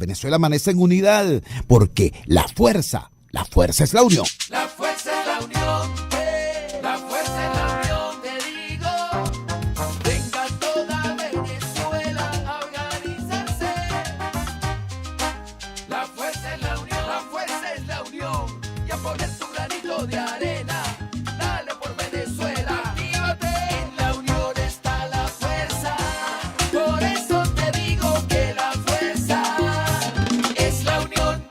Venezuela amanece en unidad, porque la fuerza es la unión. La fuerza es la unión, la fuerza es la unión, te digo. Venga toda Venezuela a organizarse. La fuerza es la unión, la fuerza es la unión. Y a poner tu granito de arena, dale por Venezuela. Actívate, en la unión está la fuerza. Por eso te digo que la fuerza es la unión.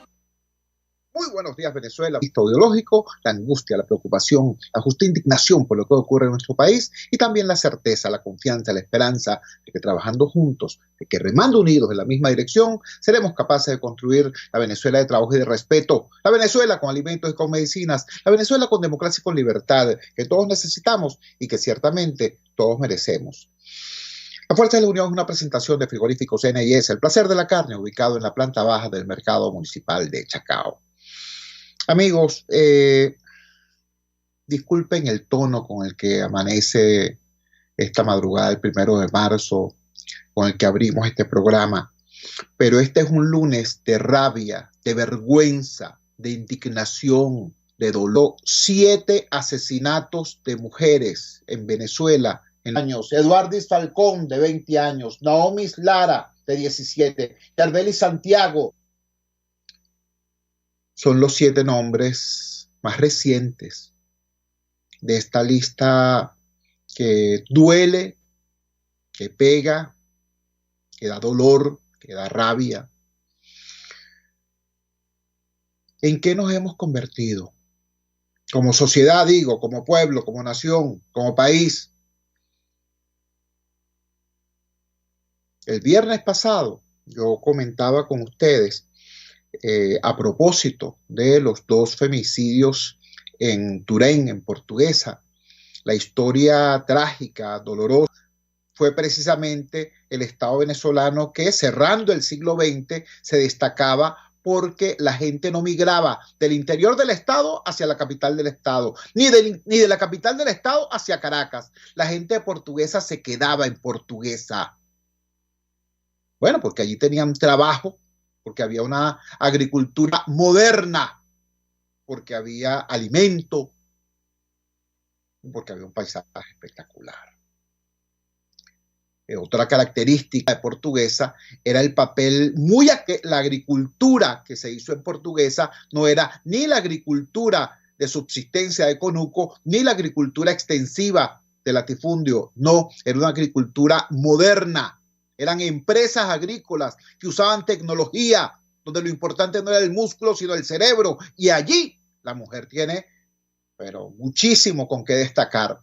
Muy buenos días, Venezuela. El visto ideológico, la angustia, la preocupación, la justa indignación por lo que ocurre en nuestro país y también la certeza, la confianza, la esperanza de que trabajando juntos, de que remando unidos en la misma dirección, seremos capaces de construir la Venezuela de trabajo y de respeto, la Venezuela con alimentos y con medicinas, la Venezuela con democracia y con libertad, que todos necesitamos y que ciertamente todos merecemos. La Fuerza de la Unión es una presentación de Frigoríficos N&S, el placer de la carne, ubicado en la planta baja del mercado municipal de Chacao. Amigos, disculpen el tono con el que amanece esta madrugada del 1 de marzo, con el que abrimos este programa, pero este es un lunes de rabia, de vergüenza, de indignación, de dolor. 7 asesinatos de mujeres en Venezuela en años. Eduardis Falcón, de 20 años, Naomi Lara, de 17, Yarbeli Santiago. Son los 7 nombres más recientes de esta lista que duele, que pega, que da dolor, que da rabia. ¿En qué nos hemos convertido? Como sociedad, digo, como pueblo, como nación, como país. El viernes pasado yo comentaba con ustedes a propósito de los 2 femicidios en Turén, en Portuguesa. La historia trágica, dolorosa, fue precisamente el Estado venezolano que, cerrando el siglo XX, se destacaba porque la gente no migraba del interior del Estado hacia la capital del Estado, ni de la capital del Estado hacia Caracas. La gente de Portuguesa se quedaba en Portuguesa. Bueno, porque allí tenían trabajo, porque había una agricultura moderna, porque había alimento, porque había un paisaje espectacular. Otra característica de Portuguesa era el papel la agricultura que se hizo en Portuguesa no era ni la agricultura de subsistencia de conuco, ni la agricultura extensiva de latifundio, no, era una agricultura moderna. Eran empresas agrícolas que usaban tecnología, donde lo importante no era el músculo, sino el cerebro. Y allí la mujer tiene, pero muchísimo con qué destacar.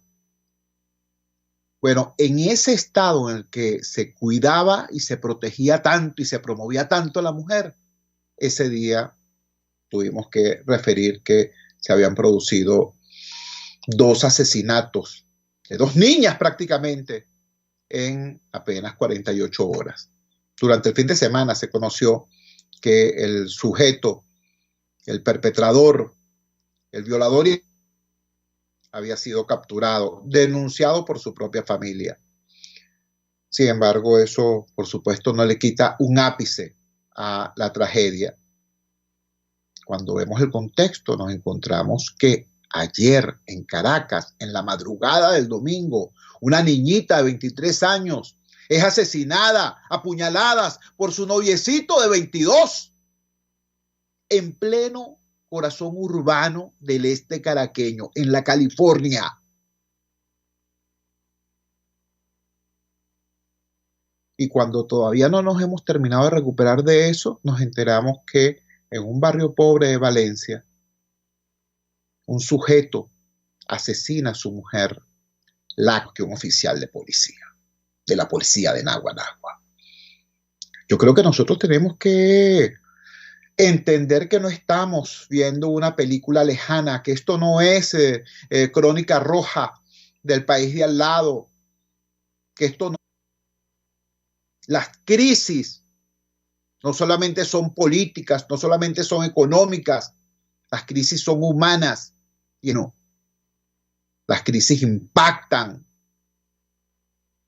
Bueno, en ese estado en el que se cuidaba y se protegía tanto y se promovía tanto a la mujer, ese día tuvimos que referir que se habían producido 2 asesinatos de 2 niñas prácticamente en apenas 48 horas. Durante el fin de semana se conoció que el sujeto, el perpetrador, el violador, había sido capturado, denunciado por su propia familia. Sin embargo, eso, por supuesto, no le quita un ápice a la tragedia. Cuando vemos el contexto, nos encontramos que ayer en Caracas, en la madrugada del domingo, una niñita de 23 años es asesinada a puñaladas por su noviecito de 22 en pleno corazón urbano del este caraqueño, en la California. Y cuando todavía no nos hemos terminado de recuperar de eso, nos enteramos que en un barrio pobre de Valencia, un sujeto asesina a su mujer, que un oficial de policía, de la policía de Naguanagua. Yo creo que nosotros tenemos que entender que no estamos viendo una película lejana, que esto no es crónica roja del país de al lado, que esto no... Las crisis no solamente son políticas, no solamente son económicas, las crisis son humanas, y no. Las crisis impactan,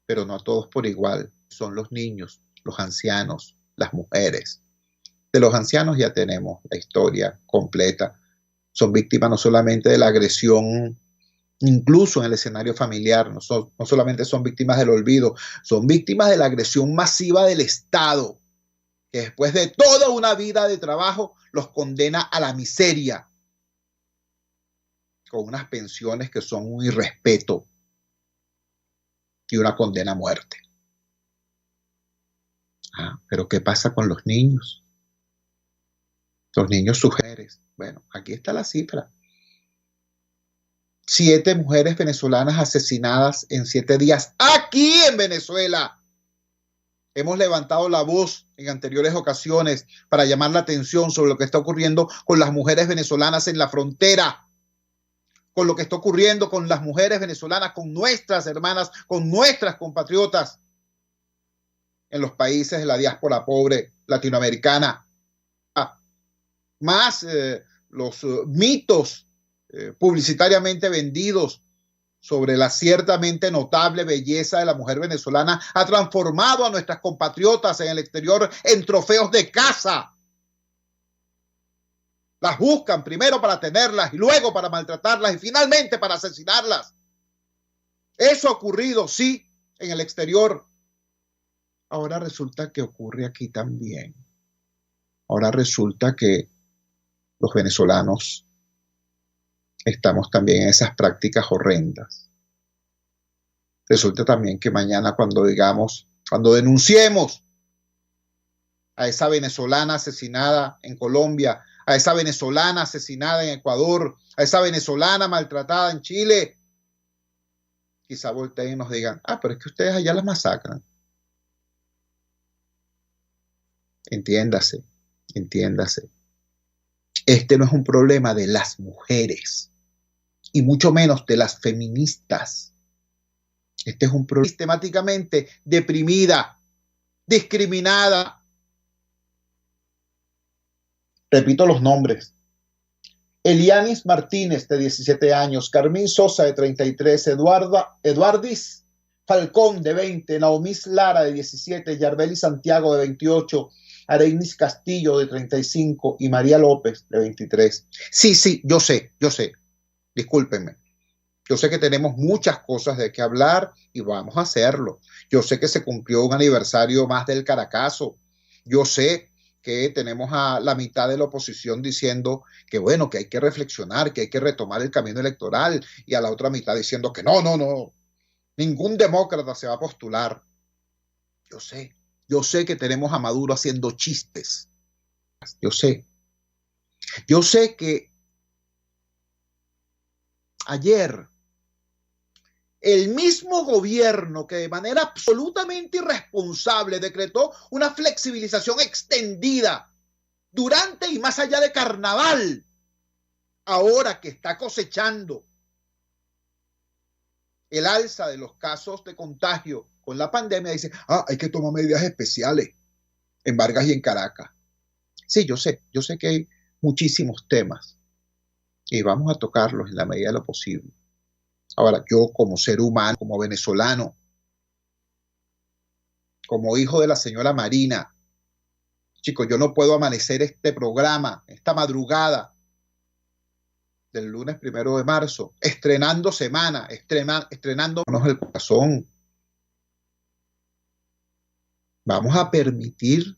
pero no a todos por igual. Son los niños, los ancianos, las mujeres. De los ancianos ya tenemos la historia completa. Son víctimas no solamente de la agresión, incluso en el escenario familiar, no solamente son víctimas del olvido, son víctimas de la agresión masiva del Estado, que después de toda una vida de trabajo los condena a la miseria, con unas pensiones que son un irrespeto y una condena a muerte. Pero ¿qué pasa con los niños? Los niños sujeres. Bueno, aquí está la cifra. 7 mujeres venezolanas asesinadas en 7 días aquí en Venezuela. Hemos levantado la voz en anteriores ocasiones para llamar la atención sobre lo que está ocurriendo con las mujeres venezolanas en la frontera, con lo que está ocurriendo con las mujeres venezolanas, con nuestras hermanas, con nuestras compatriotas en los países de la diáspora pobre latinoamericana. Más los mitos publicitariamente vendidos sobre la ciertamente notable belleza de la mujer venezolana ha transformado a nuestras compatriotas en el exterior en trofeos de caza. Las buscan primero para tenerlas y luego para maltratarlas y finalmente para asesinarlas. Eso ha ocurrido, sí, en el exterior. Ahora resulta que ocurre aquí también. Ahora resulta que los venezolanos estamos también en esas prácticas horrendas. Resulta también que mañana cuando denunciemos a esa venezolana asesinada en Colombia, a esa venezolana asesinada en Ecuador, a esa venezolana maltratada en Chile, quizá volteen y nos digan, pero es que ustedes allá las masacran. Entiéndase. Este no es un problema de las mujeres y mucho menos de las feministas. Este es un problema sistemáticamente deprimida, discriminada. Repito los nombres. Elianis Martínez, de 17 años, Carmín Sosa, de 33, Eduardis Falcón, de 20, Naomis Lara, de 17, Yarbeli Santiago, de 28, Areinis Castillo, de 35, y María López, de 23. Sí, yo sé. Discúlpenme. Yo sé que tenemos muchas cosas de qué hablar y vamos a hacerlo. Yo sé que se cumplió un aniversario más del Caracazo. Yo sé que tenemos a la mitad de la oposición diciendo que bueno, que hay que reflexionar, que hay que retomar el camino electoral, y a la otra mitad diciendo que no, ningún demócrata se va a postular. Yo sé que tenemos a Maduro haciendo chistes. Yo sé que ayer el mismo gobierno que de manera absolutamente irresponsable decretó una flexibilización extendida durante y más allá de Carnaval, ahora que está cosechando el alza de los casos de contagio con la pandemia, dice, hay que tomar medidas especiales en Vargas y en Caracas. Sí, yo sé que hay muchísimos temas y vamos a tocarlos en la medida de lo posible. Ahora, yo como ser humano, como venezolano, como hijo de la señora Marina, chicos, yo no puedo amanecer este programa, esta madrugada del lunes 1 de marzo, estrenando semana, estrenándonos el corazón. Vamos a permitir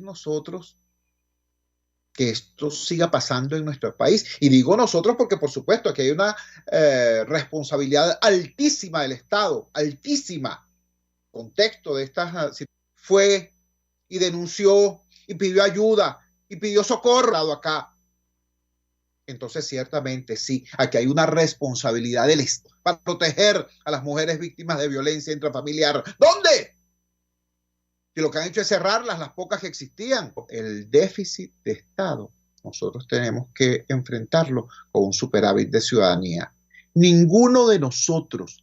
nosotros que esto siga pasando en nuestro país. Y digo nosotros porque, por supuesto, que hay una responsabilidad altísima del Estado, altísima. Contexto de estas fue y denunció y pidió ayuda y pidió socorro acá. Entonces, ciertamente, sí, aquí hay una responsabilidad del Estado para proteger a las mujeres víctimas de violencia intrafamiliar. ¿Dónde? Que lo que han hecho es cerrarlas, las pocas que existían. El déficit de Estado, nosotros tenemos que enfrentarlo con un superávit de ciudadanía. Ninguno de nosotros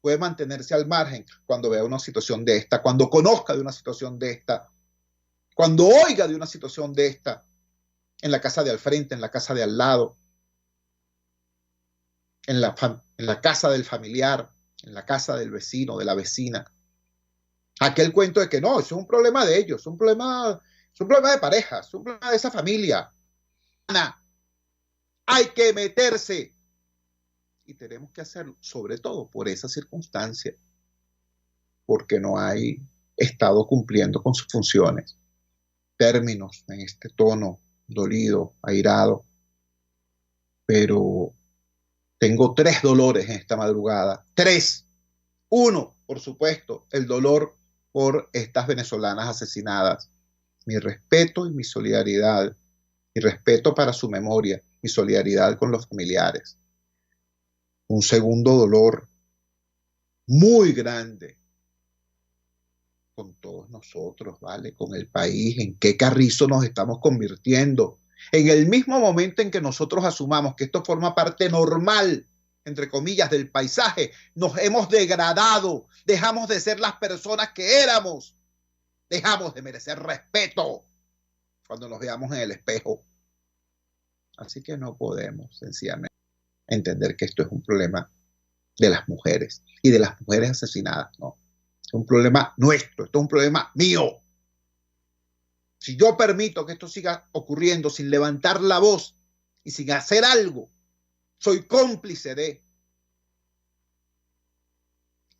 puede mantenerse al margen cuando vea una situación de esta, cuando conozca de una situación de esta, cuando oiga de una situación de esta, en la casa de al frente, en la casa de al lado, en la casa del familiar, en la casa del vecino, de la vecina. Aquel cuento de que no, eso es un problema de ellos, es un problema de pareja, es un problema de esa familia. Ana, hay que meterse y tenemos que hacerlo, sobre todo por esa circunstancia, porque no hay estado cumpliendo con sus funciones. Términos en este tono dolido, airado, pero tengo 3 dolores en esta madrugada. 3. Uno, por supuesto, el dolor por estas venezolanas asesinadas. Mi respeto y mi solidaridad, mi respeto para su memoria, mi solidaridad con los familiares. Un segundo dolor muy grande con todos nosotros, ¿vale? Con el país, en qué carrizo nos estamos convirtiendo. En el mismo momento en que nosotros asumamos que esto forma parte normal, entre comillas, del paisaje, nos hemos degradado, dejamos de ser las personas que éramos, dejamos de merecer respeto cuando nos veamos en el espejo. Así que no podemos, sencillamente, entender que esto es un problema de las mujeres y de las mujeres asesinadas, no. Es un problema nuestro, esto es un problema mío. Si yo permito que esto siga ocurriendo sin levantar la voz y sin hacer algo, soy cómplice de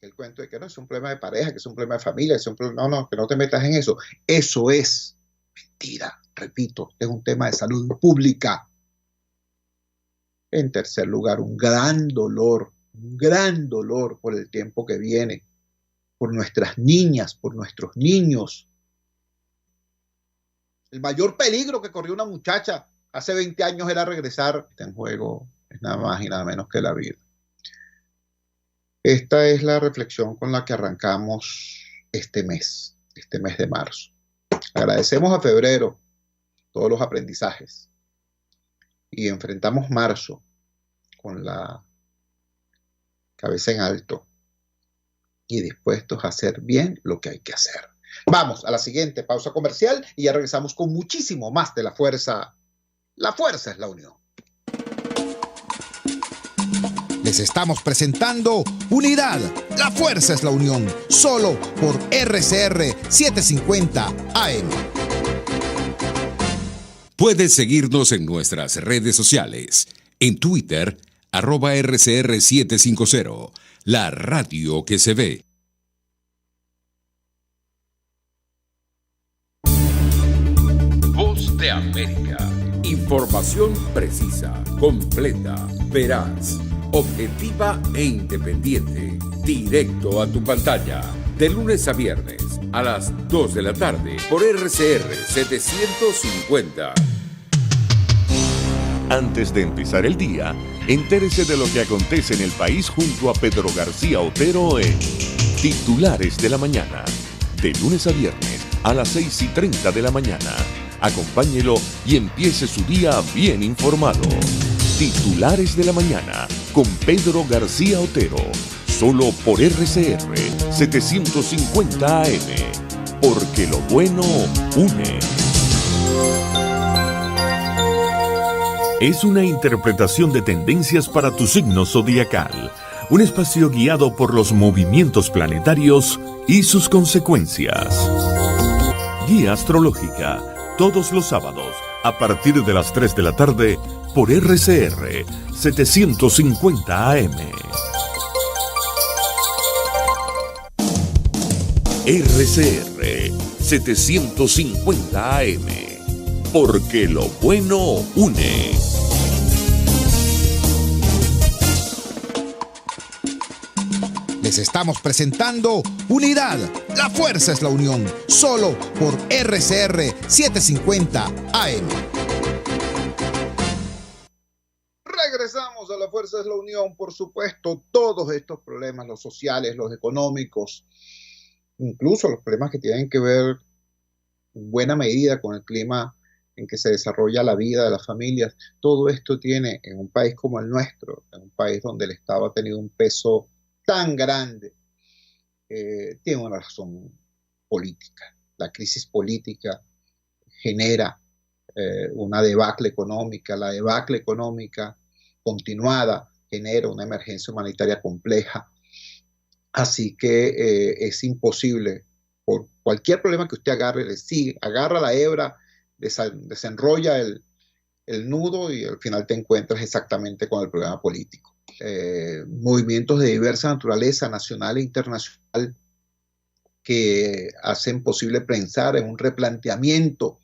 el cuento de que no es un problema de pareja, que es un problema de familia, es un problema, no, que no te metas en eso. Eso es mentira, repito, es un tema de salud pública. En tercer lugar, un gran dolor por el tiempo que viene, por nuestras niñas, por nuestros niños. El mayor peligro que corrió una muchacha hace 20 años era regresar. Está en juego es nada más y nada menos que la vida. Esta es la reflexión con la que arrancamos este mes de marzo. Agradecemos a febrero todos los aprendizajes y enfrentamos marzo con la cabeza en alto y dispuestos a hacer bien lo que hay que hacer. Vamos a la siguiente pausa comercial y ya regresamos con muchísimo más de La Fuerza. La fuerza es la unión. Les estamos presentando Unidad. La fuerza es la unión. Solo por RCR 750 AM. Puedes seguirnos en nuestras redes sociales. En Twitter, @RCR750. La radio que se ve. Voz de América. Información precisa, completa, veraz, objetiva e independiente. Directo a tu pantalla. De lunes a viernes a las 2 de la tarde por RCR 750. Antes de empezar el día, entérese de lo que acontece en el país junto a Pedro García Otero en Titulares de la Mañana. De lunes a viernes a las 6:30 de la mañana. Acompáñelo y empiece su día bien informado. Titulares de la Mañana con Pedro García Otero. Solo por RCR 750 AM. Porque lo bueno une. Es una interpretación de tendencias para tu signo zodiacal. Un espacio guiado por los movimientos planetarios y sus consecuencias. Guía astrológica. Todos los sábados, a partir de las 3 de la tarde, por RCR 750 AM. RCR 750 AM. Porque lo bueno une. Les estamos presentando Unidad. La fuerza es la unión. Solo por RCR 750 AM. Regresamos a La Fuerza es la Unión. Por supuesto, todos estos problemas, los sociales, los económicos, incluso los problemas que tienen que ver en buena medida con el clima en que se desarrolla la vida de las familias, todo esto tiene en un país como el nuestro, en un país donde el Estado ha tenido un peso tan grande, tiene una razón política. La crisis política genera una debacle económica, la debacle económica continuada genera una emergencia humanitaria compleja, así que es imposible por cualquier problema que usted agarre, le sigue, agarra la hebra, desenrolla el nudo y al final te encuentras exactamente con el problema político. Movimientos de diversa naturaleza, nacional e internacional, que hacen posible pensar en un replanteamiento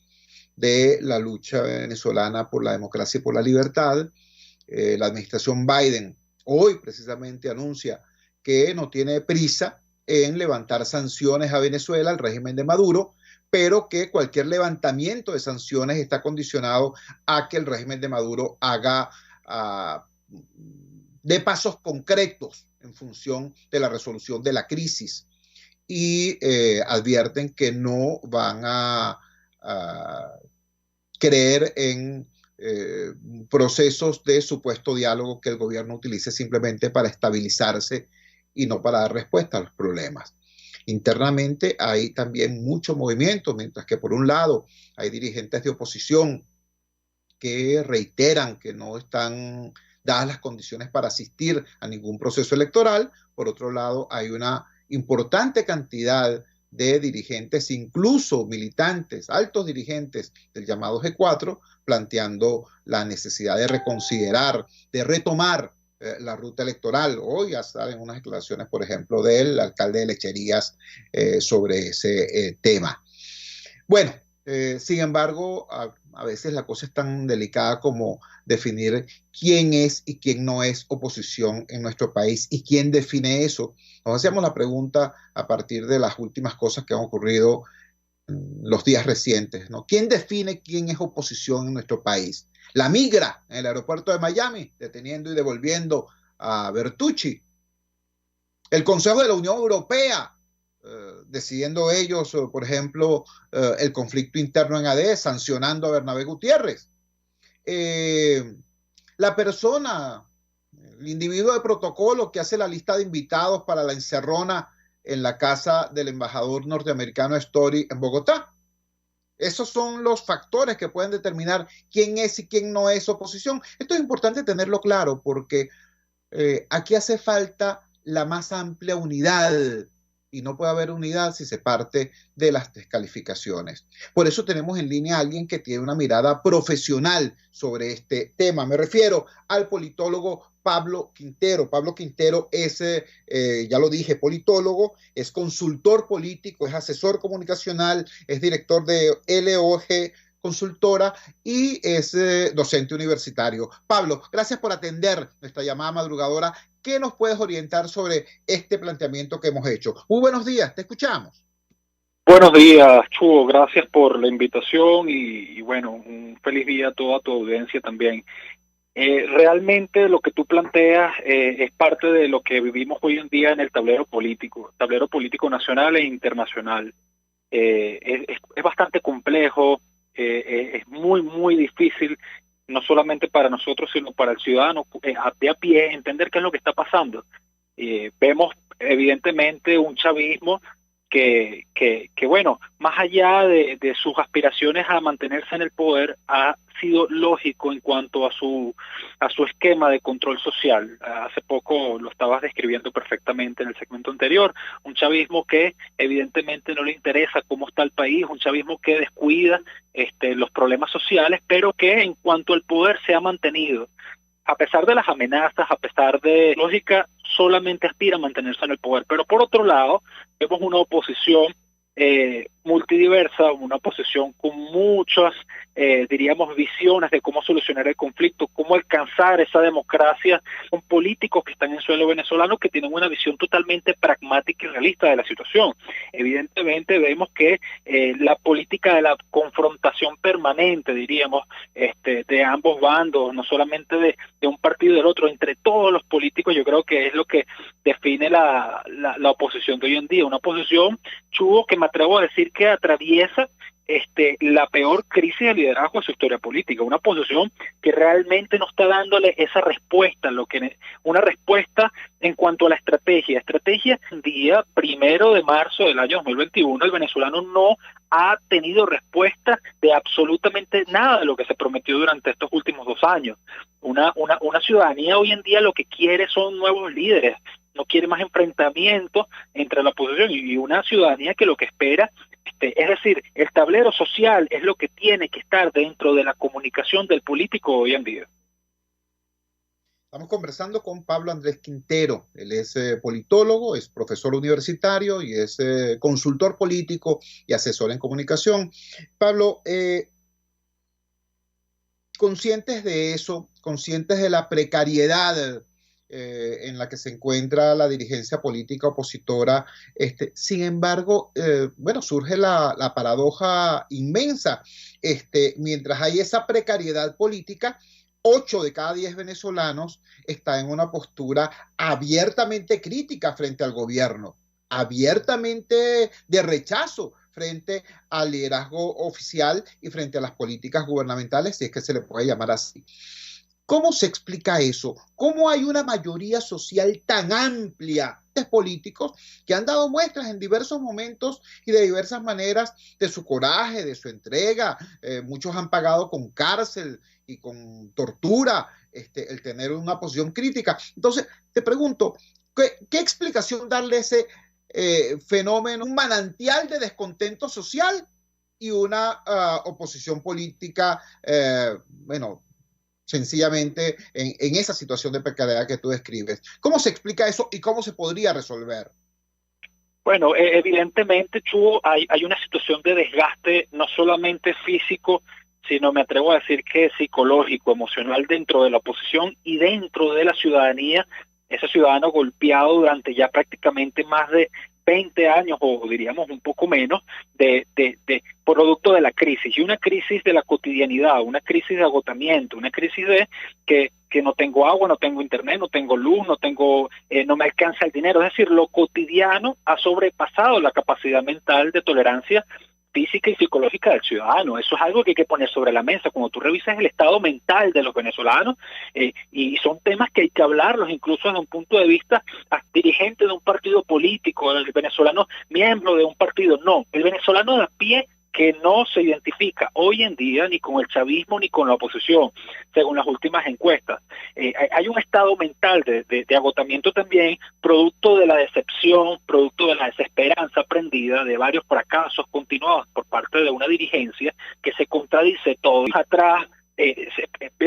de la lucha venezolana por la democracia y por la libertad. La administración Biden hoy precisamente anuncia que no tiene prisa en levantar sanciones a Venezuela, al régimen de Maduro, pero que cualquier levantamiento de sanciones está condicionado a que el régimen de Maduro haga de pasos concretos en función de la resolución de la crisis, y advierten que no van a creer en procesos de supuesto diálogo que el gobierno utilice simplemente para estabilizarse y no para dar respuesta a los problemas. Internamente hay también mucho movimiento, mientras que por un lado hay dirigentes de oposición que reiteran que no están dadas las condiciones para asistir a ningún proceso electoral. Por otro lado, hay una importante cantidad de dirigentes, incluso militantes, altos dirigentes del llamado G4, planteando la necesidad de reconsiderar, de retomar la ruta electoral. Hoy ya salen unas declaraciones, por ejemplo, del alcalde de Lecherías sobre ese tema. Bueno, sin embargo, a veces la cosa es tan delicada como definir quién es y quién no es oposición en nuestro país y quién define eso. Nos hacíamos la pregunta a partir de las últimas cosas que han ocurrido en los días recientes, ¿no? ¿Quién define quién es oposición en nuestro país? La migra en el aeropuerto de Miami, deteniendo y devolviendo a Bertucci. El Consejo de la Unión Europea, decidiendo ellos, por ejemplo, el conflicto interno en AD, sancionando a Bernabé Gutiérrez. La persona, el individuo de protocolo que hace la lista de invitados para la encerrona en la casa del embajador norteamericano Story en Bogotá. Esos son los factores que pueden determinar quién es y quién no es oposición. Esto es importante tenerlo claro porque aquí hace falta la más amplia unidad, y no puede haber unidad si se parte de las descalificaciones. Por eso tenemos en línea a alguien que tiene una mirada profesional sobre este tema. Me refiero al politólogo Pablo Quintero. Pablo Quintero es, ya lo dije, politólogo, es consultor político, es asesor comunicacional, es director de LOG Consultora y es docente universitario. Pablo, gracias por atender nuestra llamada madrugadora. ¿Qué nos puedes orientar sobre este planteamiento que hemos hecho? Muy buenos días, te escuchamos. Buenos días, Chugo, gracias por la invitación y bueno, un feliz día a toda tu audiencia también. Realmente lo que tú planteas es parte de lo que vivimos hoy en día en el tablero político nacional e internacional. Es bastante complejo, es muy difícil, no solamente para nosotros, sino para el ciudadano de a pie, entender qué es lo que está pasando. Vemos evidentemente un chavismo que bueno, más allá de sus aspiraciones a mantenerse en el poder, ha sido lógico en cuanto a su esquema de control social. Hace poco lo estabas describiendo perfectamente en el segmento anterior, un chavismo que evidentemente no le interesa cómo está el país, un chavismo que descuida los problemas sociales, pero que en cuanto al poder se ha mantenido. A pesar de las amenazas, a pesar de lógica, solamente aspira a mantenerse en el poder. Pero por otro lado, vemos una oposición multidiversa, una oposición con muchas, diríamos, visiones de cómo solucionar el conflicto, cómo alcanzar esa democracia, con políticos que están en suelo venezolano que tienen una visión totalmente pragmática y realista de la situación. Evidentemente vemos que la política de la confrontación permanente, diríamos, de ambos bandos, no solamente de un partido y del otro, entre todos los políticos, yo creo que es lo que define la oposición de hoy en día, una oposición, Chugo, que me atrevo a decir que atraviesa la peor crisis de liderazgo de su historia política, una oposición que realmente no está dándole esa respuesta, una respuesta en cuanto a la estrategia. El día 1 de marzo del año 2021, el venezolano no ha tenido respuesta de absolutamente nada de lo que se prometió durante estos últimos 2 años. Una ciudadanía hoy en día lo que quiere son nuevos líderes, no quiere más enfrentamientos entre la oposición y una ciudadanía que lo que espera, es decir, el tablero social es lo que tiene que estar dentro de la comunicación del político hoy en día. Estamos conversando con Pablo Andrés Quintero. Él es politólogo, es profesor universitario y es consultor político y asesor en comunicación. Pablo, conscientes de eso, conscientes de la precariedad en la que se encuentra la dirigencia política opositora, sin embargo, bueno, surge la paradoja inmensa. Mientras hay esa precariedad política, 8 de cada 10 venezolanos está en una postura abiertamente crítica frente al gobierno, abiertamente de rechazo frente al liderazgo oficial y frente a las políticas gubernamentales, si es que se le puede llamar así. ¿Cómo se explica eso? ¿Cómo hay una mayoría social tan amplia de políticos que han dado muestras en diversos momentos y de diversas maneras de su coraje, de su entrega? Muchos han pagado con cárcel y con tortura el tener una posición crítica. Entonces, te pregunto, ¿qué explicación darle a ese fenómeno, un manantial de descontento social y una oposición política, bueno, sencillamente en esa situación de precariedad que tú describes? ¿Cómo se explica eso y cómo se podría resolver? Bueno, evidentemente, Chugo, hay una situación de desgaste no solamente físico, sino me atrevo a decir que psicológico, emocional dentro de la oposición y dentro de la ciudadanía, ese ciudadano golpeado durante ya prácticamente más de 20 años, o diríamos un poco menos, de producto de la crisis, y una crisis de la cotidianidad, una crisis de agotamiento, una crisis de que no tengo agua, no tengo internet, no tengo luz, no me alcanza el dinero. Es decir, lo cotidiano ha sobrepasado la capacidad mental de tolerancia física y psicológica del ciudadano. Eso es algo que hay que poner sobre la mesa. Cuando tú revisas el estado mental de los venezolanos, y son temas que hay que hablarlos, incluso desde un punto de vista dirigente de un partido político, el venezolano miembro de un partido, no, el venezolano de a pie que no se identifica hoy en día ni con el chavismo ni con la oposición, según las últimas encuestas. Hay un estado mental de agotamiento también, producto de la decepción, producto de la desesperanza aprendida, de varios fracasos continuados por parte de una dirigencia que se contradice todo atrás,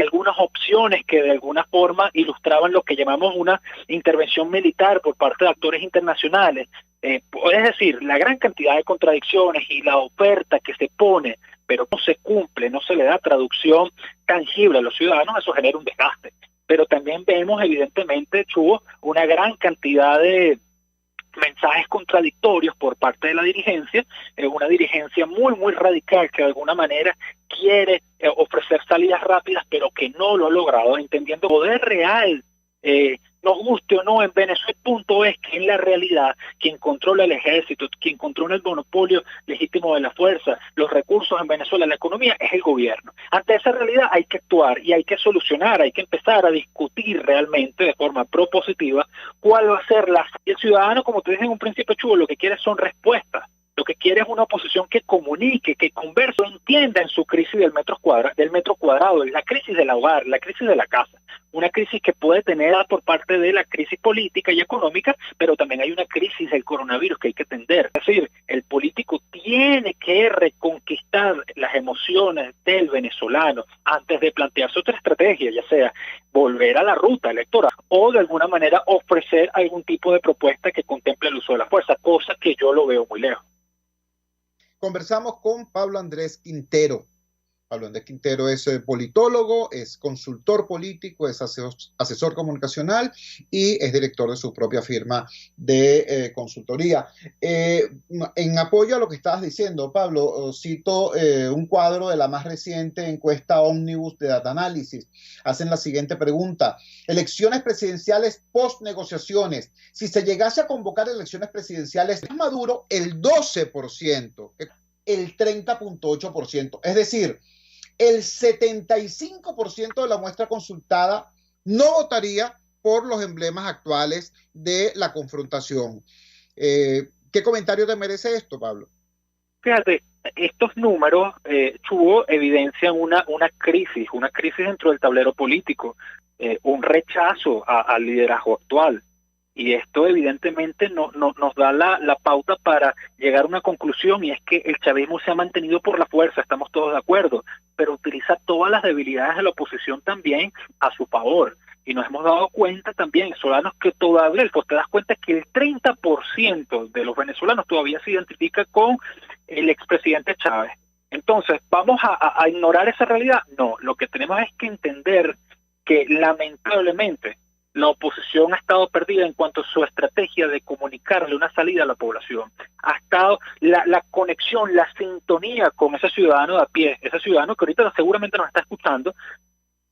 algunas opciones que de alguna forma ilustraban lo que llamamos una intervención militar por parte de actores internacionales. Es decir, la gran cantidad de contradicciones y la oferta que se pone, pero no se cumple, no se le da traducción tangible a los ciudadanos, eso genera un desgaste. Pero también vemos, evidentemente, Chugo, una gran cantidad de mensajes contradictorios por parte de la dirigencia, una dirigencia muy, muy radical que de alguna manera quiere ofrecer salidas rápidas, pero que no lo ha logrado, entendiendo el poder real, nos guste o no, en Venezuela. El punto es que en la realidad quien controla el ejército, quien controla el monopolio legítimo de la fuerza, los recursos en Venezuela, la economía, es el gobierno. Ante esa realidad hay que actuar y hay que solucionar, hay que empezar a discutir realmente de forma propositiva cuál va a ser el ciudadano, como te dije en un principio, Chugo, lo que quiere son respuestas. Lo que quiere es una oposición que comunique, que converse, entienda en su crisis del metro cuadrado, la crisis del hogar, la crisis de la casa. Una crisis que puede tener por parte de la crisis política y económica, pero también hay una crisis del coronavirus que hay que atender. Es decir, el político tiene que reconquistar las emociones del venezolano antes de plantearse otra estrategia, ya sea volver a la ruta electoral o de alguna manera ofrecer algún tipo de propuesta que contemple el uso de la fuerza, cosa que yo lo veo muy lejos. Conversamos con Pablo Andrés Quintero. Pablo Andrés Quintero es politólogo, es consultor político, es asesor comunicacional y es director de su propia firma de consultoría. En apoyo a lo que estabas diciendo, Pablo, cito un cuadro de la más reciente encuesta Omnibus de Data Analysis. Hacen la siguiente pregunta: elecciones presidenciales post negociaciones. Si se llegase a convocar elecciones presidenciales, es Maduro el 12%, el 30.8%. Es decir, el 75% de la muestra consultada no votaría por los emblemas actuales de la confrontación. ¿Qué comentario te merece esto, Pablo? Fíjate, estos números, Chugo, evidencian una crisis dentro del tablero político, un rechazo al liderazgo actual. Y esto evidentemente nos da la pauta para llegar a una conclusión, y es que el chavismo se ha mantenido por la fuerza, estamos todos de acuerdo, pero utiliza todas las debilidades de la oposición también a su favor. Y nos hemos dado cuenta también, venezolanos, que todavía, pues te das cuenta que el 30% de los venezolanos todavía se identifica con el expresidente Chávez. Entonces, ¿vamos a ignorar esa realidad? No, lo que tenemos es que entender que lamentablemente la oposición ha estado perdida en cuanto a su estrategia de comunicarle una salida a la población. Ha estado la conexión, la sintonía con ese ciudadano de a pie, ese ciudadano que ahorita seguramente nos está escuchando,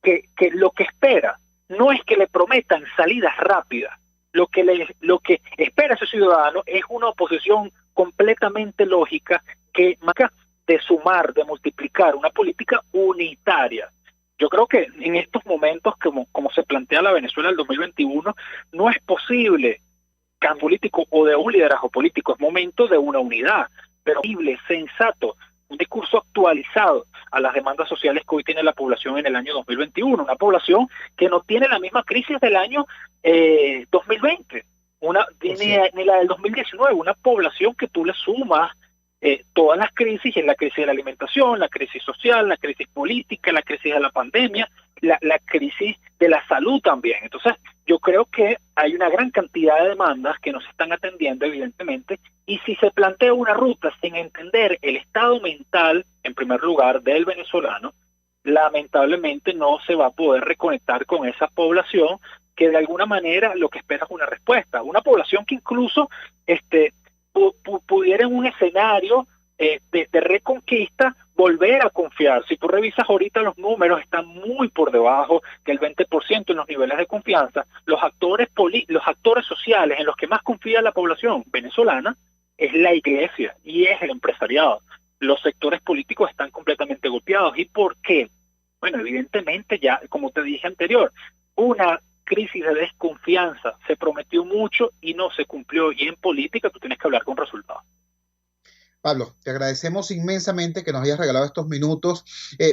que lo que espera no es que le prometan salidas rápidas. Lo que espera ese ciudadano es una oposición completamente lógica, que de sumar, de multiplicar, una política unitaria. Yo creo que en estos momentos, como se plantea la Venezuela del 2021, no es posible cambio político o de un liderazgo político, es momento de una unidad, pero sensato, un discurso actualizado a las demandas sociales que hoy tiene la población en el año 2021, una población que no tiene la misma crisis del año 2020, ni la del 2019, una población que tú le sumas todas las crisis, en la crisis de la alimentación, la crisis social, la crisis política, la crisis de la pandemia, la crisis de la salud también. Entonces, yo creo que hay una gran cantidad de demandas que nos están atendiendo, evidentemente, y si se plantea una ruta sin entender el estado mental, en primer lugar, del venezolano, lamentablemente no se va a poder reconectar con esa población que de alguna manera lo que espera es una respuesta. Una población que incluso pudiera en un escenario de reconquista volver a confiar. Si tú revisas ahorita los números, están muy por debajo del 20% en los niveles de confianza. Los actores sociales en los que más confía la población venezolana es la iglesia y es el empresariado. Los sectores políticos están completamente golpeados. ¿Y por qué? Bueno, evidentemente ya, como te dije anterior, una crisis de desconfianza, se prometió mucho y no se cumplió, y en política tú tienes que hablar con resultados. Pablo, te agradecemos inmensamente que nos hayas regalado estos minutos.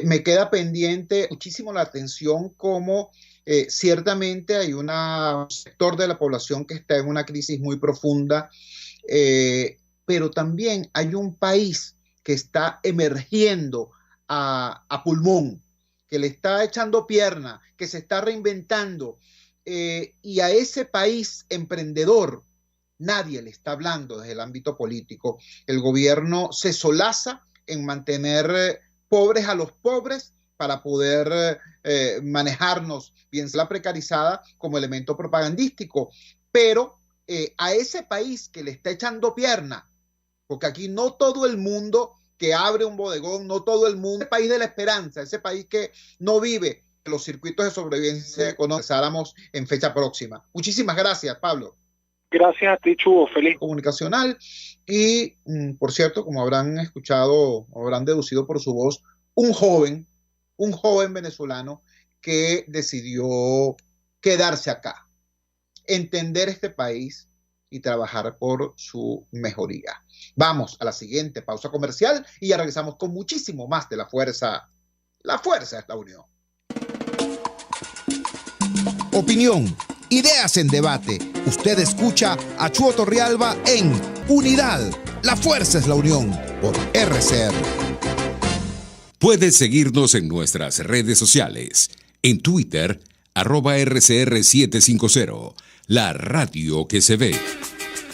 Me queda pendiente muchísimo la atención como ciertamente hay un sector de la población que está en una crisis muy profunda, pero también hay un país que está emergiendo a pulmón, que le está echando pierna, que se está reinventando, y a ese país emprendedor nadie le está hablando desde el ámbito político. El gobierno se solaza en mantener pobres a los pobres para poder manejarnos, bien sea la precarizada como elemento propagandístico, pero a ese país que le está echando pierna, porque aquí no todo el mundo que abre un bodegón, no todo el mundo, el país de la esperanza, ese país que no vive los circuitos de sobrevivencia económica, empezáramos en fecha próxima. Muchísimas gracias, Pablo. Gracias a ti, Chugo, feliz. Comunicacional y, por cierto, como habrán escuchado o habrán deducido por su voz, un joven venezolano que decidió quedarse acá, entender este país y trabajar por su mejoría. Vamos a la siguiente pausa comercial y ya regresamos con muchísimo más de La Fuerza. La fuerza es la unión. Opinión, ideas en debate. Usted escucha a Chuo Torrealba en Unidad. La fuerza es la unión por RCR. Puedes seguirnos en nuestras redes sociales. En Twitter, @RCR750. La radio que se ve.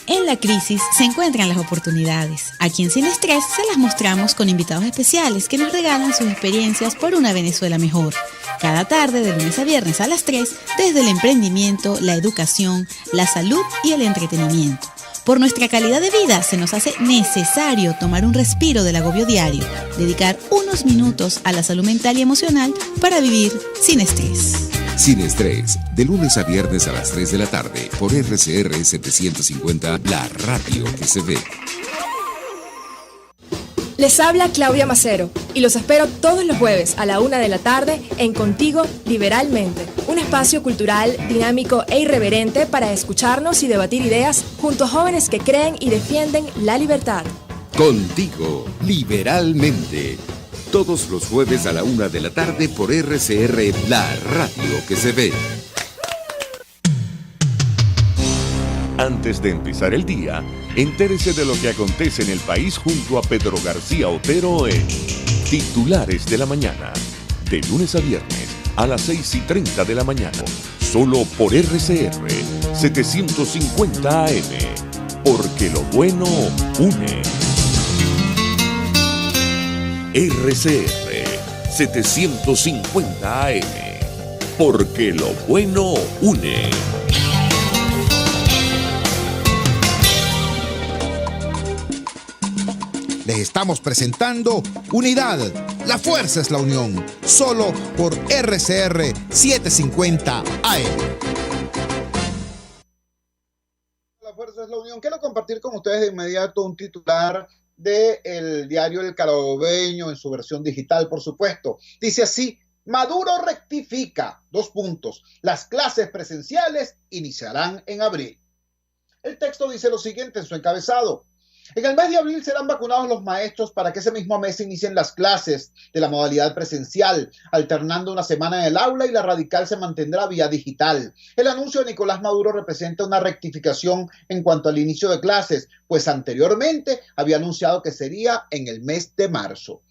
En la crisis se encuentran las oportunidades. Aquí en Sin Estrés se las mostramos con invitados especiales que nos regalan sus experiencias por una Venezuela mejor. Cada tarde, de lunes a viernes a las 3, desde el emprendimiento, la educación, la salud y el entretenimiento. Por nuestra calidad de vida se nos hace necesario tomar un respiro del agobio diario, dedicar unos minutos a la salud mental y emocional para vivir sin estrés. Sin Estrés, de lunes a viernes a las 3 de la tarde, por RCR 750, la radio que se ve. Les habla Claudia Macero y los espero todos los jueves a la 1 de la tarde en Contigo Liberalmente, un espacio cultural, dinámico e irreverente para escucharnos y debatir ideas junto a jóvenes que creen y defienden la libertad. Contigo Liberalmente, todos los jueves a la 1 de la tarde por RCR, la radio que se ve. Antes de empezar el día, entérese de lo que acontece en el país junto a Pedro García Otero en Titulares de la Mañana. De lunes a viernes a las 6:30 de la mañana. Solo por RCR 750 AM. Porque lo bueno une. RCR 750 AM. Porque lo bueno une. Les estamos presentando Unidad. La fuerza es la unión. Solo por RCR 750 AM. La fuerza es la unión. Quiero compartir con ustedes de inmediato un titular del diario El Carabobeño en su versión digital, por supuesto. Dice así: Maduro rectifica, : las clases presenciales iniciarán en abril. El texto dice lo siguiente en su encabezado: en el mes de abril serán vacunados los maestros para que ese mismo mes inicien las clases de la modalidad presencial, alternando una semana en el aula y la radical se mantendrá vía digital. El anuncio de Nicolás Maduro representa una rectificación en cuanto al inicio de clases, pues anteriormente había anunciado que sería en el mes de marzo.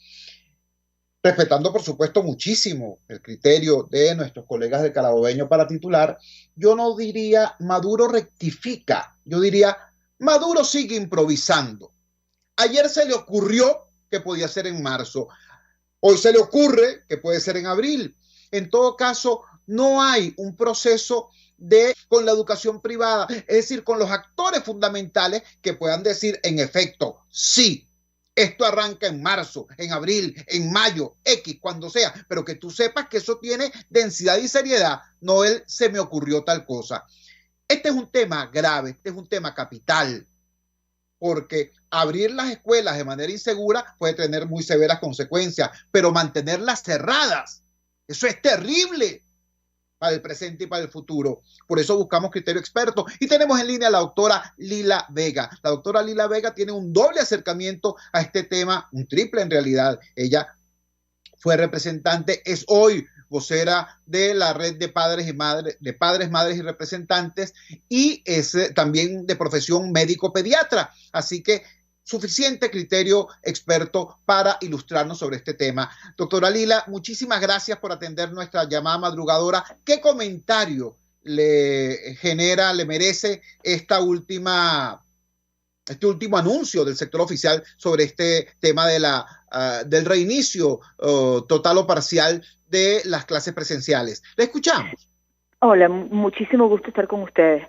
Respetando, por supuesto, muchísimo el criterio de nuestros colegas de Carabobeño para titular, yo no diría Maduro rectifica, yo diría Maduro sigue improvisando. Ayer se le ocurrió que podía ser en marzo. Hoy se le ocurre que puede ser en abril. En todo caso, no hay un proceso con la educación privada, es decir, con los actores fundamentales que puedan decir, en efecto, sí, esto arranca en marzo, en abril, en mayo, X, cuando sea, pero que tú sepas que eso tiene densidad y seriedad. No se me ocurrió tal cosa. Este es un tema grave, este es un tema capital, porque abrir las escuelas de manera insegura puede tener muy severas consecuencias, pero mantenerlas cerradas, eso es terrible para el presente y para el futuro. Por eso buscamos criterio experto y tenemos en línea a la doctora Lila Vega. La doctora Lila Vega tiene un doble acercamiento a este tema, un triple en realidad. Ella fue representante, es hoy vocera de la red de padres y madres, de padres, madres y representantes, y es también de profesión médico pediatra. Así que suficiente criterio experto para ilustrarnos sobre este tema. Doctora Lila, muchísimas gracias por atender nuestra llamada madrugadora. ¿Qué comentario le merece este último anuncio del sector oficial sobre este tema del reinicio total o parcial de las clases presenciales? Le escuchamos. Hola, muchísimo gusto estar con ustedes.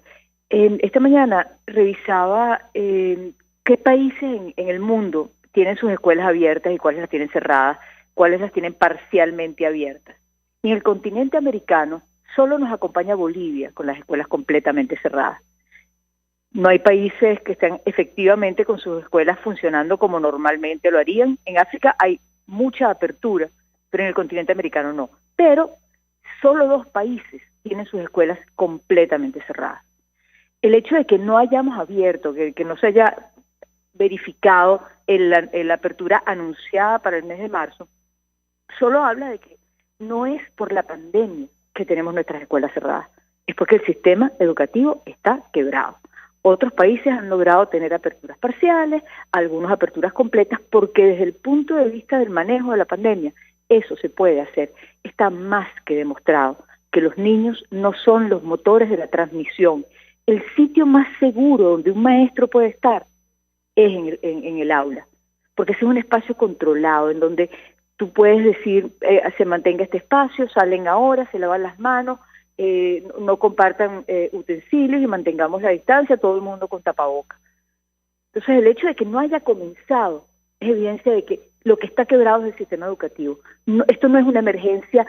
Esta mañana revisaba qué países en el mundo tienen sus escuelas abiertas y cuáles las tienen cerradas, cuáles las tienen parcialmente abiertas. En el continente americano solo nos acompaña Bolivia con las escuelas completamente cerradas. No hay países que estén efectivamente con sus escuelas funcionando como normalmente lo harían. En África hay mucha apertura, pero en el continente americano no. Pero solo 2 países tienen sus escuelas completamente cerradas. El hecho de que no hayamos abierto, que no se haya verificado la apertura anunciada para el mes de marzo, solo habla de que no es por la pandemia que tenemos nuestras escuelas cerradas, es porque el sistema educativo está quebrado. Otros países han logrado tener aperturas parciales, algunas aperturas completas, porque desde el punto de vista del manejo de la pandemia, eso se puede hacer. Está más que demostrado que los niños no son los motores de la transmisión. El sitio más seguro donde un maestro puede estar es en el aula, porque ese es un espacio controlado, en donde tú puedes decir, se mantenga este espacio, salen ahora, se lavan las manos, no compartan utensilios y mantengamos la distancia, todo el mundo con tapabocas. Entonces el hecho de que no haya comenzado es evidencia de que lo que está quebrado es el sistema educativo. Esto no es una emergencia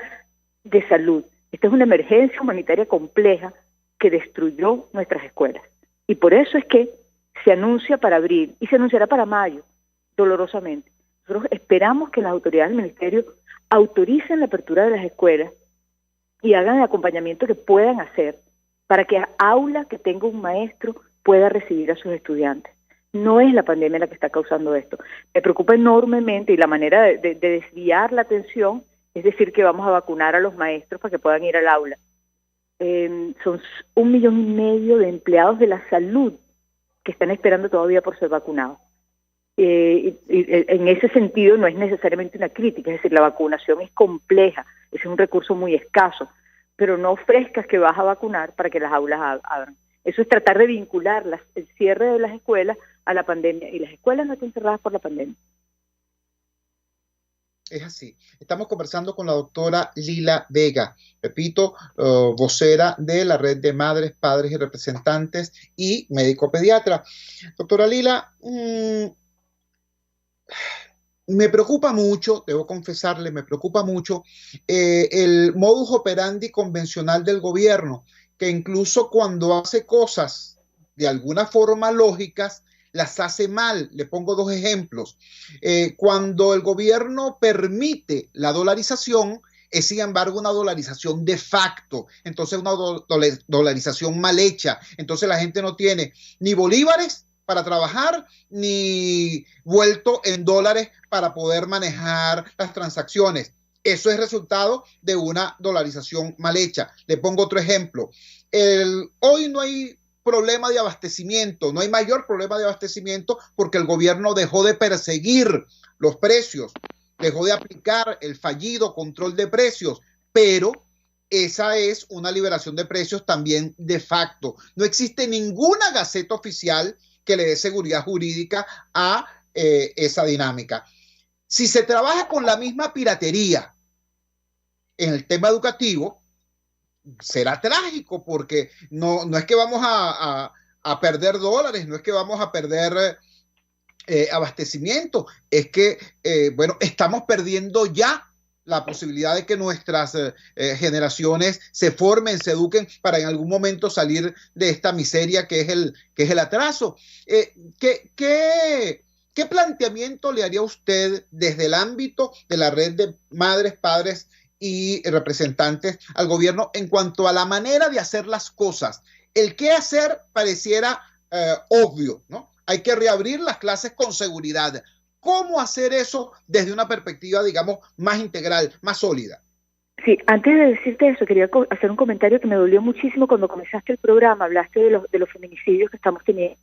de salud, esta es una emergencia humanitaria compleja que destruyó nuestras escuelas. Y por eso es que se anuncia para abril y se anunciará para mayo, dolorosamente. Nosotros esperamos que las autoridades del ministerio autoricen la apertura de las escuelas y hagan el acompañamiento que puedan hacer para que aula que tenga un maestro pueda recibir a sus estudiantes. No es la pandemia la que está causando esto. Me preocupa enormemente y la manera de desviar la atención es decir que vamos a vacunar a los maestros para que puedan ir al aula. son 1,5 millones de empleados de la salud que están esperando todavía por ser vacunados. Y en ese sentido no es necesariamente una crítica, es decir, la vacunación es compleja, es un recurso muy escaso, pero no ofrezcas que vas a vacunar para que las aulas abran. Eso es tratar de vincular el cierre de las escuelas a la pandemia, y las escuelas no están cerradas por la pandemia. Es así. Estamos conversando con la doctora Lila Vega, repito, vocera de la Red de Madres, Padres y Representantes y médico pediatra. Doctora Lila, me preocupa mucho, debo confesarle, me preocupa mucho el modus operandi convencional del gobierno, que incluso cuando hace cosas de alguna forma lógicas, las hace mal. Le pongo 2 ejemplos. Cuando el gobierno permite la dolarización, es sin embargo una dolarización de facto, entonces una dolarización mal hecha. Entonces la gente no tiene ni bolívares para trabajar, ni vuelto en dólares para poder manejar las transacciones. Eso es resultado de una dolarización mal hecha. Le pongo otro ejemplo. Hoy no hay problema de abastecimiento, no hay mayor problema de abastecimiento porque el gobierno dejó de perseguir los precios, dejó de aplicar el fallido control de precios, pero esa es una liberación de precios también de facto. No existe ninguna gaceta oficial que le dé seguridad jurídica a esa dinámica. Si se trabaja con la misma piratería en el tema educativo, será trágico porque no es que vamos a perder dólares, no es que vamos a perder abastecimiento, es que, bueno, estamos perdiendo ya la posibilidad de que nuestras generaciones se formen, se eduquen para en algún momento salir de esta miseria que es el atraso. ¿Qué planteamiento le haría usted desde el ámbito de la red de madres, padres y representantes al gobierno en cuanto a la manera de hacer las cosas? El qué hacer pareciera obvio, ¿no? Hay que reabrir las clases con seguridad. ¿Cómo hacer eso desde una perspectiva, digamos, más integral, más sólida? Sí, antes de decirte eso, quería hacer un comentario que me dolió muchísimo cuando comenzaste el programa. Hablaste de los feminicidios que estamos teniendo.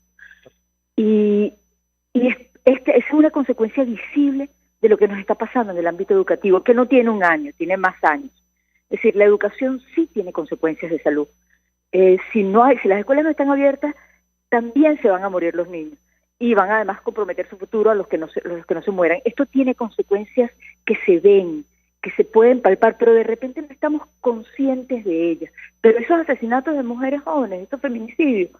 Y es una consecuencia visible de lo que nos está pasando en el ámbito educativo, que no tiene un año, tiene más años. Es decir, la educación sí tiene consecuencias de salud. Si las escuelas no están abiertas, también se van a morir los niños y van además a comprometer su futuro a los que no se mueran. Esto tiene consecuencias que se ven, que se pueden palpar, pero de repente no estamos conscientes de ellas. Pero esos asesinatos de mujeres jóvenes, estos feminicidios,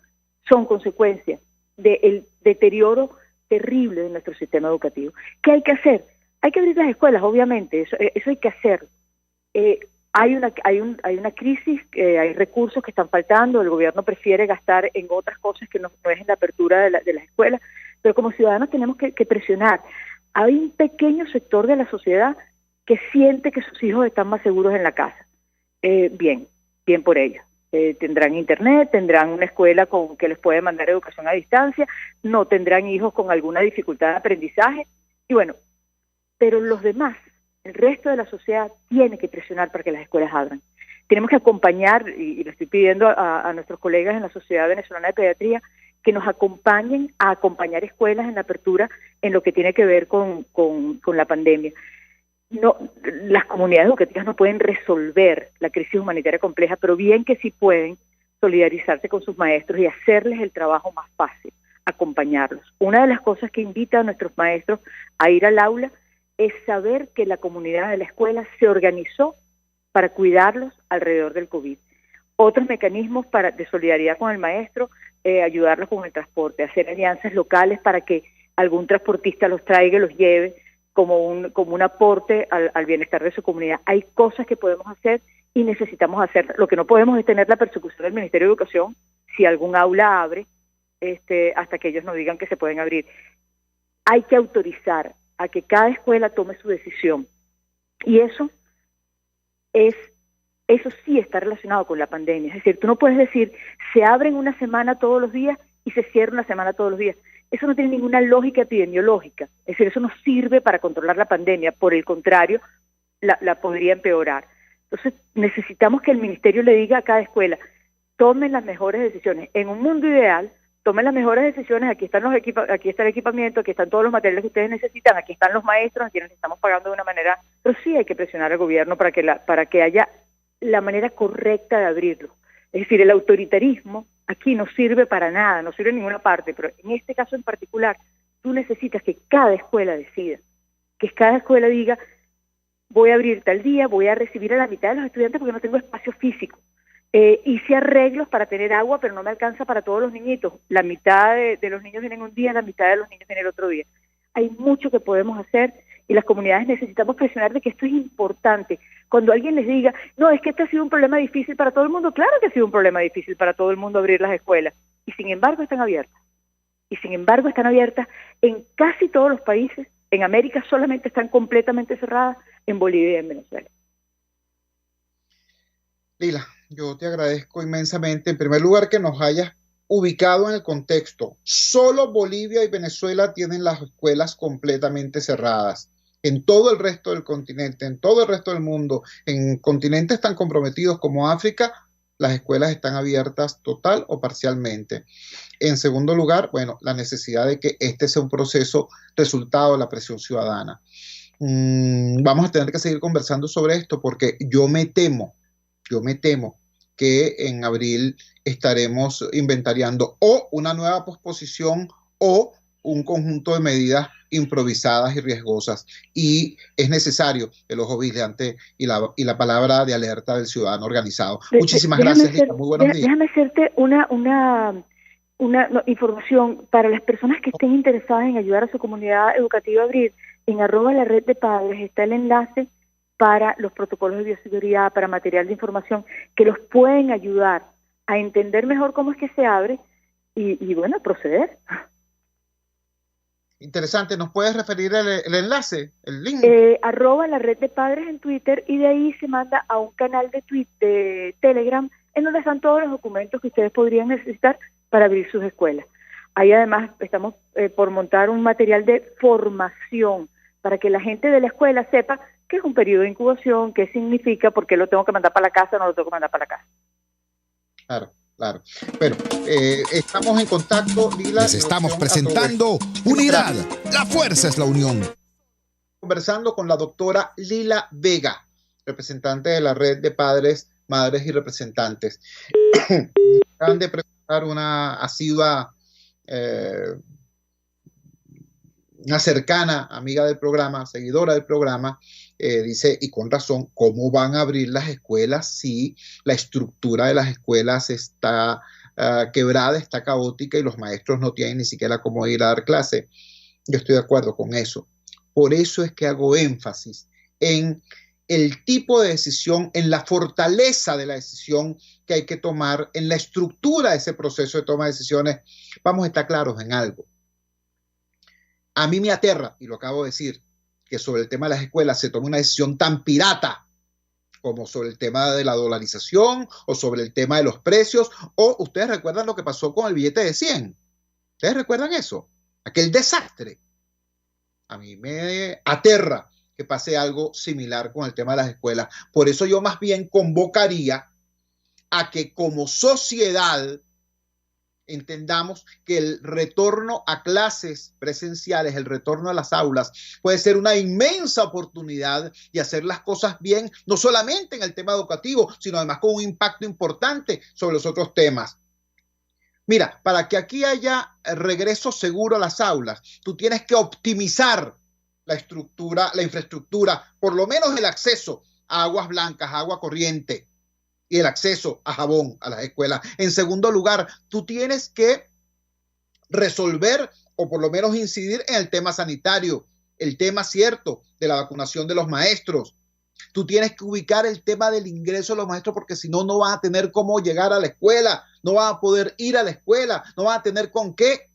son consecuencias del deterioro terrible de nuestro sistema educativo. ¿Qué hay que hacer? Hay que abrir las escuelas, obviamente, eso hay que hacer. Hay una crisis, hay recursos que están faltando, el gobierno prefiere gastar en otras cosas que no es en la apertura de las escuelas, pero como ciudadanos tenemos que presionar. Hay un pequeño sector de la sociedad que siente que sus hijos están más seguros en la casa. Bien por ellos. Tendrán internet, tendrán una escuela que les puede mandar educación a distancia, no tendrán hijos con alguna dificultad de aprendizaje, y bueno, pero los demás, el resto de la sociedad tiene que presionar para que las escuelas abran. Tenemos que acompañar, y le estoy pidiendo a nuestros colegas en la Sociedad Venezolana de Pediatría, que nos acompañen a acompañar escuelas en la apertura en lo que tiene que ver con la pandemia. No, las comunidades educativas no pueden resolver la crisis humanitaria compleja, pero bien que sí pueden solidarizarse con sus maestros y hacerles el trabajo más fácil, acompañarlos. Una de las cosas que invita a nuestros maestros a ir al aula es saber que la comunidad de la escuela se organizó para cuidarlos alrededor del COVID. Otros mecanismos de solidaridad con el maestro, ayudarlos con el transporte, hacer alianzas locales para que algún transportista los traiga y los lleve, como un aporte al bienestar de su comunidad. Hay cosas que podemos hacer y necesitamos hacer. Lo que no podemos es tener la persecución del Ministerio de Educación si algún aula abre hasta que ellos nos digan que se pueden abrir. Hay que autorizar a que cada escuela tome su decisión. Y eso sí está relacionado con la pandemia. Es decir, tú no puedes decir, se abren una semana todos los días y se cierra una semana todos los días. Eso no tiene ninguna lógica epidemiológica. Es decir, eso no sirve para controlar la pandemia. Por el contrario, la podría empeorar. Entonces necesitamos que el ministerio le diga a cada escuela, tomen las mejores decisiones. En un mundo ideal, tomen las mejores decisiones, aquí están aquí está el equipamiento, aquí están todos los materiales que ustedes necesitan, aquí están los maestros, a quienes les estamos pagando de una manera, pero sí hay que presionar al gobierno para que haya la manera correcta de abrirlo. Es decir, el autoritarismo aquí no sirve para nada, no sirve en ninguna parte, pero en este caso en particular, tú necesitas que cada escuela decida, que cada escuela diga, voy a abrir tal día, voy a recibir a la mitad de los estudiantes porque no tengo espacio físico. Hice arreglos para tener agua, pero no me alcanza para todos los niñitos. La mitad de los niños vienen un día, la mitad de los niños vienen el otro día. Hay mucho que podemos hacer y las comunidades necesitamos presionar de que esto es importante. Cuando alguien les diga, no, es que este ha sido un problema difícil para todo el mundo, claro que ha sido un problema difícil para todo el mundo abrir las escuelas. Y sin embargo están abiertas. Y sin embargo están abiertas en casi todos los países. En América solamente están completamente cerradas, en Bolivia y en Venezuela. Lila, yo te agradezco inmensamente, en primer lugar, que nos hayas ubicado en el contexto. Solo Bolivia y Venezuela tienen las escuelas completamente cerradas. En todo el resto del continente, en todo el resto del mundo, en continentes tan comprometidos como África, las escuelas están abiertas total o parcialmente. En segundo lugar, bueno, la necesidad de que este sea un proceso resultado de la presión ciudadana. Vamos a tener que seguir conversando sobre esto porque yo me temo que en abril estaremos inventariando o una nueva posposición o un conjunto de medidas improvisadas y riesgosas. Y es necesario el ojo vigilante y la palabra de alerta del ciudadano organizado. Muchísimas gracias, Lila. Muy buenos días. Déjame hacerte una información para las personas que estén interesadas en ayudar a su comunidad educativa a abrir. En @la red de padres está el enlace para los protocolos de bioseguridad, para material de información que los pueden ayudar a entender mejor cómo es que se abre y bueno, proceder. Interesante, ¿nos puedes referir el enlace, el link? @la red de padres en Twitter y de ahí se manda a un canal de Telegram en donde están todos los documentos que ustedes podrían necesitar para abrir sus escuelas. Ahí además estamos por montar un material de formación para que la gente de la escuela sepa qué es un periodo de incubación, qué significa, por qué lo tengo que mandar para la casa o no lo tengo que mandar para la casa. Claro. Bueno, estamos en contacto, Lila. Les estamos presentando Unidad. La fuerza es la unión. Conversando con la doctora Lila Vega, representante de la red de padres, madres y representantes. Acaban de presentar una asidua, una cercana amiga del programa, seguidora del programa, dice, y con razón, ¿cómo van a abrir las escuelas si la estructura de las escuelas está quebrada, está caótica y los maestros no tienen ni siquiera cómo ir a dar clase? Yo estoy de acuerdo con eso. Por eso es que hago énfasis en el tipo de decisión, en la fortaleza de la decisión que hay que tomar, en la estructura de ese proceso de toma de decisiones. Vamos a estar claros en algo. A mí me aterra, y lo acabo de decir, que sobre el tema de las escuelas se tome una decisión tan pirata como sobre el tema de la dolarización o sobre el tema de los precios. O ustedes recuerdan lo que pasó con el billete de 100. ¿Ustedes recuerdan eso? Aquel desastre. A mí me aterra que pase algo similar con el tema de las escuelas. Por eso yo más bien convocaría a que como sociedad entendamos que el retorno a clases presenciales, el retorno a las aulas, puede ser una inmensa oportunidad de hacer las cosas bien, no solamente en el tema educativo, sino además con un impacto importante sobre los otros temas. Mira, para que aquí haya regreso seguro a las aulas, tú tienes que optimizar la estructura, la infraestructura, por lo menos el acceso a aguas blancas, a agua corriente, y el acceso a jabón a las escuelas. En segundo lugar, tú tienes que resolver o por lo menos incidir en el tema sanitario, el tema cierto de la vacunación de los maestros. Tú tienes que ubicar el tema del ingreso de los maestros porque si no, no van a tener cómo llegar a la escuela, no van a poder ir a la escuela, no van a tener con qué.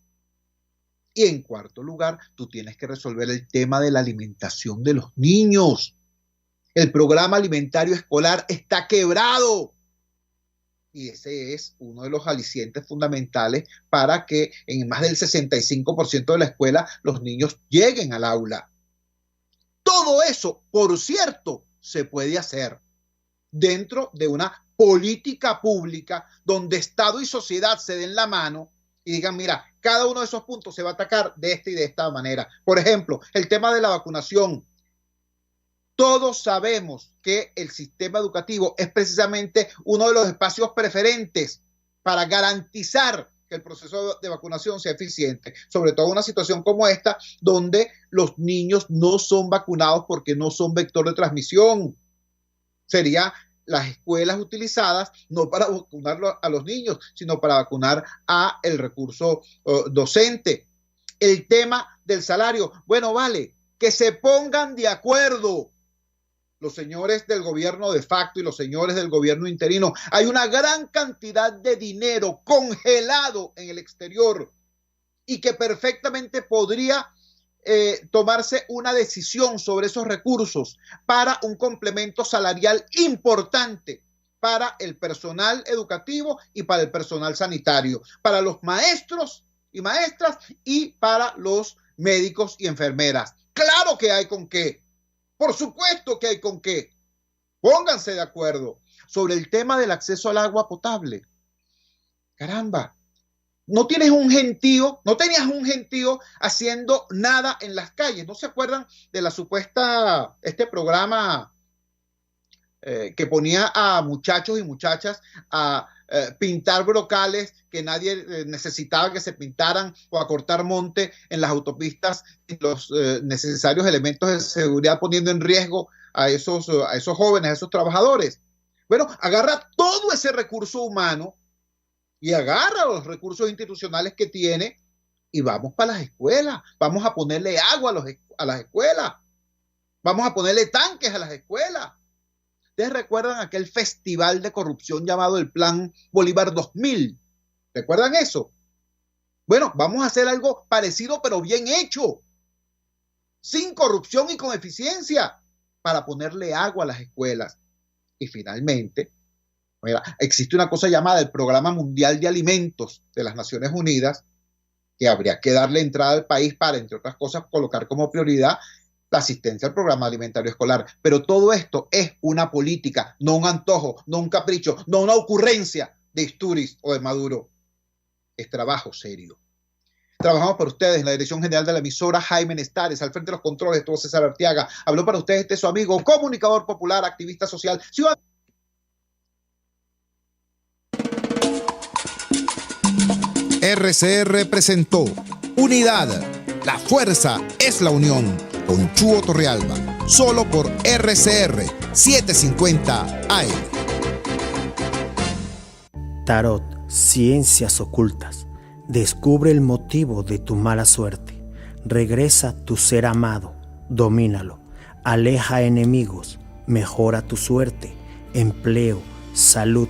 Y en cuarto lugar, tú tienes que resolver el tema de la alimentación de los niños. El programa alimentario escolar está quebrado. Y ese es uno de los alicientes fundamentales para que en más del 65% de la escuela los niños lleguen al aula. Todo eso, por cierto, se puede hacer dentro de una política pública donde Estado y sociedad se den la mano y digan, mira, cada uno de esos puntos se va a atacar de esta y de esta manera. Por ejemplo, el tema de la vacunación. Todos sabemos que el sistema educativo es precisamente uno de los espacios preferentes para garantizar que el proceso de vacunación sea eficiente, sobre todo en una situación como esta, donde los niños no son vacunados porque no son vector de transmisión. Serían las escuelas utilizadas no para vacunar a los niños, sino para vacunar a el recurso docente. El tema del salario, bueno, vale, que se pongan de acuerdo los señores del gobierno de facto y los señores del gobierno interino. Hay una gran cantidad de dinero congelado en el exterior y que perfectamente podría tomarse una decisión sobre esos recursos para un complemento salarial importante para el personal educativo y para el personal sanitario, para los maestros y maestras y para los médicos y enfermeras. Claro que hay con qué. Por supuesto que hay con qué. Pónganse de acuerdo sobre el tema del acceso al agua potable. Caramba, no tenías un gentío haciendo nada en las calles. ¿No se acuerdan de la supuesta, programa que ponía a muchachos y muchachas a pintar brocales que nadie necesitaba que se pintaran, o a cortar monte en las autopistas y los necesarios elementos de seguridad, poniendo en riesgo a esos jóvenes, a esos trabajadores? Bueno, agarra todo ese recurso humano y agarra los recursos institucionales que tiene y vamos para las escuelas, vamos a ponerle agua a las escuelas, vamos a ponerle tanques a las escuelas. ¿Ustedes recuerdan aquel festival de corrupción llamado el Plan Bolívar 2000? ¿Recuerdan eso? Bueno, vamos a hacer algo parecido pero bien hecho, sin corrupción y con eficiencia, para ponerle agua a las escuelas. Y finalmente, mira, existe una cosa llamada el Programa Mundial de Alimentos de las Naciones Unidas, que habría que darle entrada al país para, entre otras cosas, colocar como prioridad la asistencia al programa alimentario escolar. Pero todo esto es una política, no un antojo, no un capricho, no una ocurrencia de Istúriz o de Maduro. Es trabajo serio. Trabajamos para ustedes en la dirección general de la emisora, Jaime Nestares. Al frente de los controles estuvo César Arteaga. Habló para ustedes su amigo, comunicador popular, activista social, ciudadano. RCR presentó Unidad. La fuerza es la unión. Con Chuo Torrealba. Solo por RCR 750 AM. Tarot, ciencias ocultas. Descubre el motivo de tu mala suerte. Regresa tu ser amado. Domínalo. Aleja enemigos. Mejora tu suerte. Empleo. Salud.